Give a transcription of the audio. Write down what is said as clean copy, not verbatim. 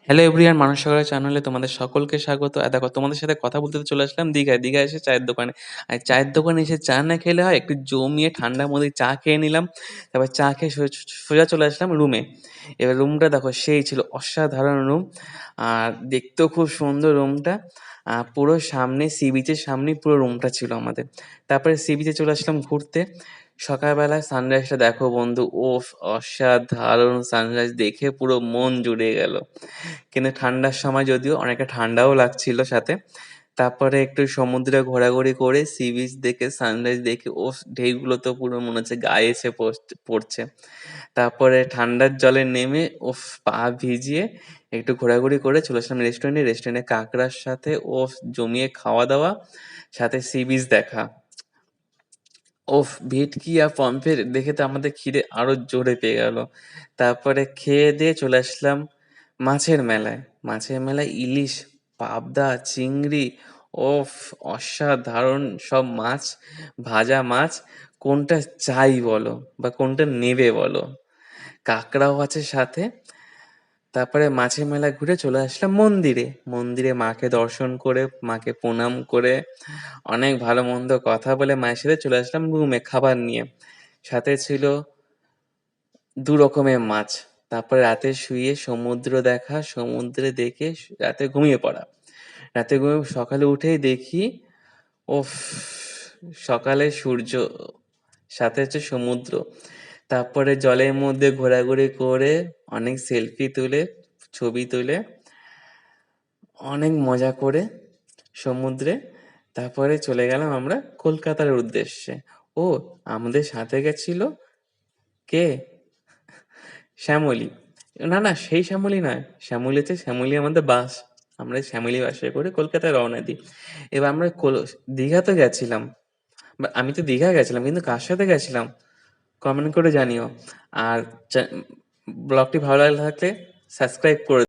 Hello everyone, মানুষ সাগর চ্যানেলে তোমাদের সকলকে স্বাগত। দেখো তোমাদের সাথে কথা বলতে চলে আসলাম দীঘায়। দীঘায় এসে চায়ের দোকানে। আর চায়ের দোকানে এসে চা না খেলে হয়? একটু জমিয়ে ঠান্ডার মধ্যে চা খেয়ে নিলাম। তারপর চা খেয়ে সোজা চলে আসলাম রুমে। এবার রুমটা দেখো সেই ছিল, অসাধারণ রুম। আর দেখতেও খুব সুন্দর রুমটা। পুরো সামনে সি বিচের সামনেই পুরো রুমটা ছিল আমাদের। তারপরে সি বিচে চলে আসলাম ঘুরতে। সকালবেলায় সানরাইজটা দেখো বন্ধু, ওফ! অসাধারণ সানরাইজ দেখে পুরো মন জুড়ে গেল। কিন্তু ঠান্ডার সময় যদিও অনেকটা ঠান্ডাও লাগছিল সাথে। তারপরে একটু সমুদ্রে ঘোরাঘুরি করে সি বিচ দেখে সানরাইজ দেখে ওফ! ঢেউগুলো তো পুরো মনে হচ্ছে গায়ে এসে পড়ছে। তারপরে ঠান্ডার জলে নেমে উফ! পা ভিজিয়ে একটু ঘোরাঘুরি করে চলে আসলাম রেস্টুরেন্টে। রেস্টুরেন্টে কাঁকড়ার সাথে ওফ! জমিয়ে খাওয়া-দাওয়া, সাথে সি বিচ দেখা। ওফ! ভেটকি আর পমফ্রেট দেখে তো আমাদের খিদে আরো জোরে পেয়ে গেল। তারপরে খেয়ে-দেয়ে চলে আসলাম মাছের মেলায়। মাছের মেলায় ইলিশ, পাবদা, চিংড়ি, ওফ! অসাধারণ সব মাছ, ভাজা মাছ। কোনটা চাই বলো বা কোনটা নেবে বলো? কাঁকড়াও আছে সাথে। তারপরে মাছের মেলা ঘুরে চলে আসলাম মন্দিরে। মন্দিরে মাকে দর্শন করে, মাকে প্রণাম করে, অনেক ভালো মন্দ কথা বলে মায়ের সাথে চলে আসলাম রুমে খাবার নিয়ে। সাথে ছিল ২ রকমের মাছ। তারপরে রাতে শুয়ে সমুদ্র দেখা, সমুদ্রে দেখে রাতে ঘুমিয়ে পড়া। রাতে ঘুমিয়ে সকালে উঠেই দেখি উফ! সকালে সূর্য, সাথে হচ্ছে সমুদ্র। তারপরে জলের মধ্যে ঘোরাঘুরি করে, অনেক সেলফি তুলে, ছবি তুলে, অনেক মজা করে সমুদ্রে, তারপরে চলে গেলাম আমরা কলকাতার উদ্দেশ্যে। ও! আমাদের সাথে গেছিল কে? শ্যামলী। না, না, সেই শ্যামলী নয়। শ্যামলী হচ্ছে শ্যামলী আমাদের বাস। আমরা শ্যামলী বাসে করে কলকাতায় রওনা দিই। এবার আমরা দীঘা তো গেছিলাম। আমি তো দীঘা গেছিলাম, কিন্তু কার সাথে গেছিলাম? কমেন্ট করে জানিও। আর ব্লগটি ভালো লাগলে থাকলে সাবস্ক্রাইব করে